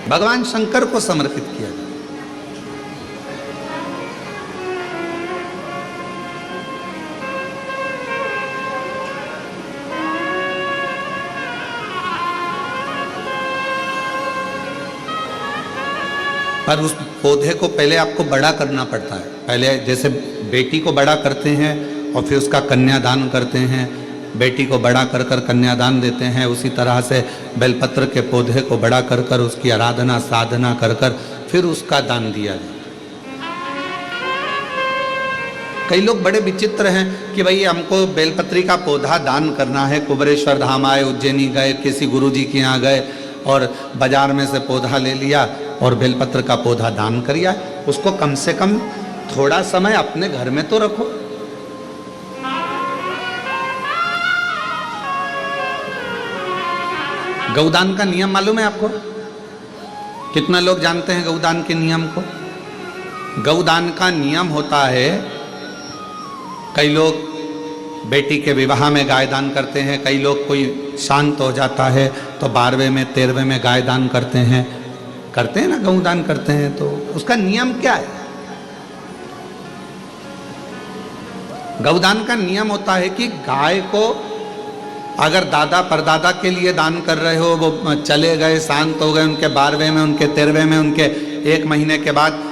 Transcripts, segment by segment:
भगवान शंकर को समर्पित किया जाए। पर उस पौधे को पहले आपको बड़ा करना पड़ता है। पहले जैसे बेटी को बड़ा करते हैं और फिर उसका कन्यादान करते हैं, बेटी को बड़ा कर कर कन्यादान देते हैं, उसी तरह से बेलपत्र के पौधे को बड़ा कर कर उसकी आराधना साधना कर कर फिर उसका दान दिया जाए। कई लोग बड़े विचित्र हैं कि भाई हमको बेलपत्री का पौधा दान करना है। कुबरेश्वर धाम आए, उज्जैनी गए, किसी गुरुजी के यहाँ गए और बाजार में से पौधा ले लिया और बेलपत्र का पौधा दान करिया। उसको कम से कम थोड़ा समय अपने घर में तो रखो। गौदान का नियम मालूम है आपको? कितना लोग जानते हैं गौदान के नियम को? गौदान का नियम होता है, कई लोग बेटी के विवाह में गाय दान करते हैं, कई लोग कोई शांत हो जाता है तो 12वें में 13वें में गाय दान करते हैं ना, गौदान करते हैं। तो उसका नियम क्या है? गौदान का नियम होता है कि गाय को अगर दादा परदादा के लिए दान कर रहे हो, वो चले गए, शांत हो गए, उनके 12वें में, उनके 13वें में, उनके 1 महीने के बाद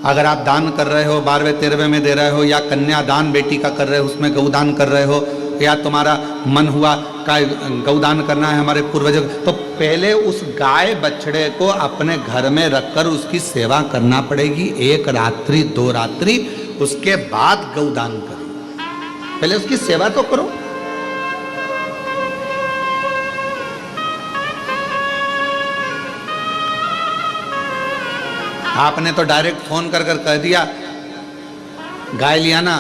अगर आप दान कर रहे हो, 12वें 13वें में दे रहे हो, या कन्यादान बेटी का कर रहे हो, उसमें गौदान कर रहे हो, या तुम्हारा मन हुआ का गौदान करना है हमारे पूर्वजों, तो पहले उस गाय बछड़े को अपने घर में रखकर उसकी सेवा करना पड़ेगी 1 रात्रि 2 रात्रि, उसके बाद गौदान करो। पहले उसकी सेवा तो करो। आपने तो डायरेक्ट फोन कर कर कह दिया गाय लिया ना,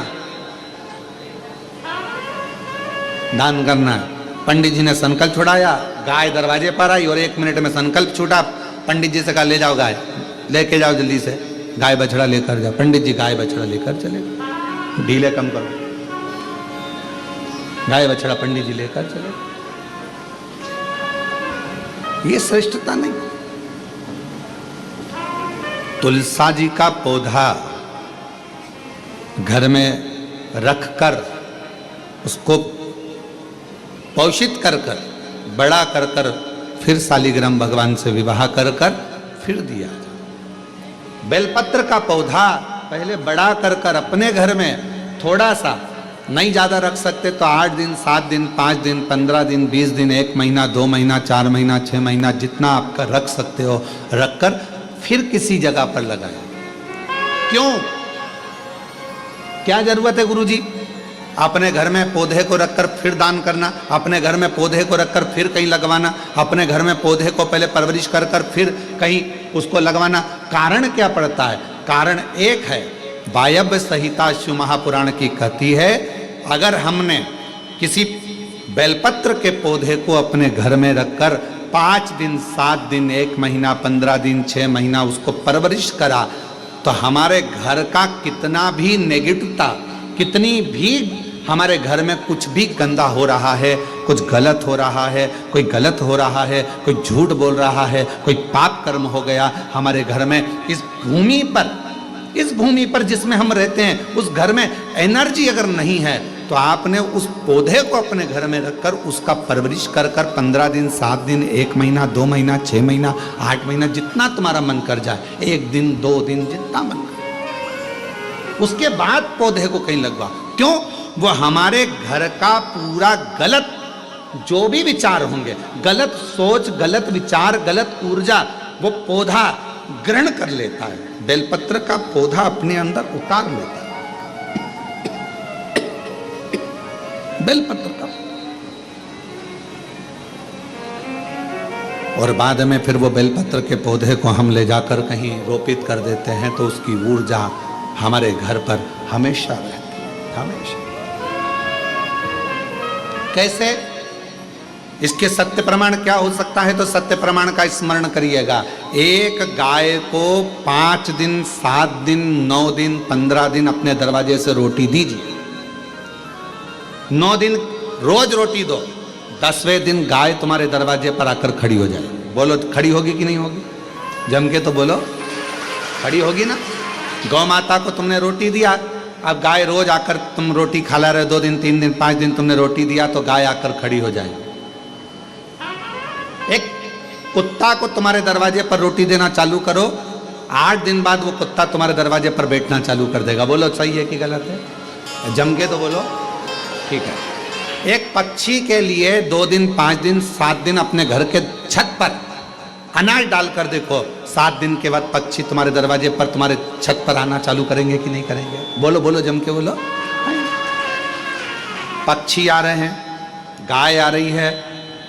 दान करना है। पंडित जी ने संकल्प छुड़ाया, गाय दरवाजे पर आई और 1 मिनट में संकल्प छूटा। पंडित जी से कहा ले जाओ गाय, लेके जाओ जल्दी से, गाय बछड़ा लेकर जाओ। पंडित जी गाय बछड़ा लेकर चले, ढीले कम करो, गाय बछड़ा पंडित जी लेकर चले। ये श्रेष्ठता नहीं। तुलसा जी का पौधा घर में रखकर उसको पोषित कर कर बड़ा कर कर फिर शालिग्राम भगवान से विवाह कर कर फिर दिया। बेलपत्र का पौधा पहले बड़ा कर कर अपने घर में थोड़ा सा, नहीं ज़्यादा रख सकते तो 8 दिन 7 दिन 5 दिन 15 दिन 20 दिन 1 महीना 2 महीना 4 महीना 6 महीना जितना आपका रख सकते हो रखकर फिर किसी जगह पर लगाए। क्यों? क्या जरूरत है गुरुजी अपने घर में पौधे को रखकर फिर दान करना, अपने घर में पौधे को रखकर फिर कहीं लगवाना, अपने घर में पौधे को पहले परवरिश कर कर फिर कहीं उसको लगवाना? कारण क्या पड़ता है? कारण एक है, वायव्य संहिता शिव महापुराण की कहती है, अगर हमने किसी बेलपत्र के पौधे को अपने घर में रखकर 5 दिन 7 दिन 1 महीना 15 दिन 6 महीना उसको परवरिश करा तो हमारे घर का कितना भी नेगेटिवता, कितनी भी हमारे घर में कुछ भी गंदा हो रहा है, कुछ गलत हो रहा है, कोई गलत हो रहा है, कोई झूठ बोल रहा है, कोई पाप कर्म हो गया हमारे घर में, इस भूमि पर जिसमें हम रहते हैं उस घर में एनर्जी अगर नहीं है तो आपने उस पौधे को अपने घर में रखकर उसका परवरिश कर कर 15 दिन 7 दिन 1 महीना 2 महीना 6 महीना 8 महीना जितना तुम्हारा मन कर जाए, 1 दिन 2 दिन जितना मन कर, उसके बाद पौधे को कहीं लगवा। क्यों? वो हमारे घर का पूरा गलत जो भी विचार होंगे, गलत सोच, गलत विचार, गलत ऊर्जा वो पौधा ग्रहण कर लेता है। बेलपत्र का पौधा अपने अंदर उतार लेता है बेलपत्र का, और बाद में फिर वो बेलपत्र के पौधे को हम ले जाकर कहीं रोपित कर देते हैं तो उसकी ऊर्जा हमारे घर पर हमेशा रहती है, हमेशा। कैसे? इसके सत्य प्रमाण क्या हो सकता है? तो सत्य प्रमाण का स्मरण करिएगा। एक गाय को 5 दिन 7 दिन 9 दिन 15 दिन अपने दरवाजे से रोटी दीजिए, 9 दिन रोज रोटी दो, 10वें दिन गाय तुम्हारे दरवाजे पर आकर खड़ी हो जाए। बोलो खड़ी होगी कि नहीं होगी? जम के तो बोलो, खड़ी होगी ना। गौ माता को तुमने रोटी दिया, अब गाय रोज आकर तुम रोटी खा ला रहे, 2 दिन 3 दिन 5 दिन तुमने रोटी दिया तो गाय आकर खड़ी हो जाएगी। एक कुत्ता को तुम्हारे दरवाजे पर रोटी देना चालू करो, 8 दिन बाद वो कुत्ता तुम्हारे दरवाजे पर बैठना चालू कर देगा। बोलो सही है कि गलत है? जम के तो बोलो, ठीक है। एक पक्षी के लिए 2 दिन 5 दिन 7 दिन अपने घर के छत पर अनाज डालकर देखो, 7 दिन के बाद पक्षी तुम्हारे दरवाजे पर तुम्हारे छत पर आना चालू करेंगे कि नहीं करेंगे? बोलो बोलो, जम के बोलो। पक्षी आ रहे हैं, गाय आ रही है,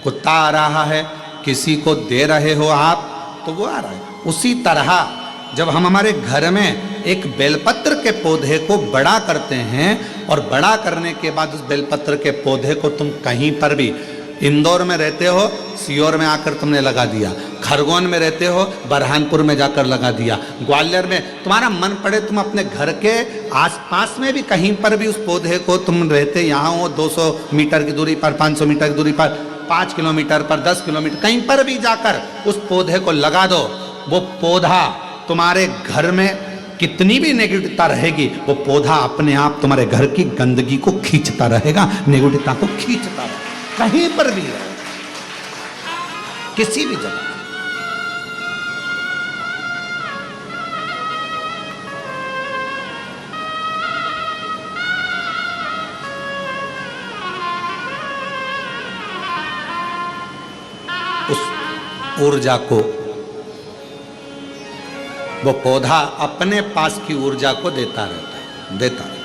कुत्ता आ रहा है, किसी को दे रहे हो आप तो वो आ रहा है। उसी तरह जब हम हमारे घर में एक बेलपत्र के पौधे को बड़ा करते हैं और बड़ा करने के बाद उस बेलपत्र के पौधे को तुम कहीं पर भी, इंदौर में रहते हो सीहोर में आकर तुमने लगा दिया, खरगोन में रहते हो बरहानपुर में जाकर लगा दिया, ग्वालियर में, तुम्हारा मन पड़े तुम अपने घर के आसपास में भी कहीं पर भी उस पौधे को तुम रहते यहाँ हो 200 मीटर की दूरी पर, 500 मीटर की दूरी पर, 5 किलोमीटर पर, 10 किलोमीटर, कहीं पर भी जाकर उस पौधे को लगा दो। वो पौधा तुम्हारे घर में कितनी भी नेगेटिवता रहेगी, वो पौधा अपने आप तुम्हारे घर की गंदगी को खींचता रहेगा, नेगेटिवता को खींचता रहेगा, कहीं पर भी रहे, किसी भी जगह। उस ऊर्जा को वो पौधा अपने पास की ऊर्जा को देता रहता है, देता है।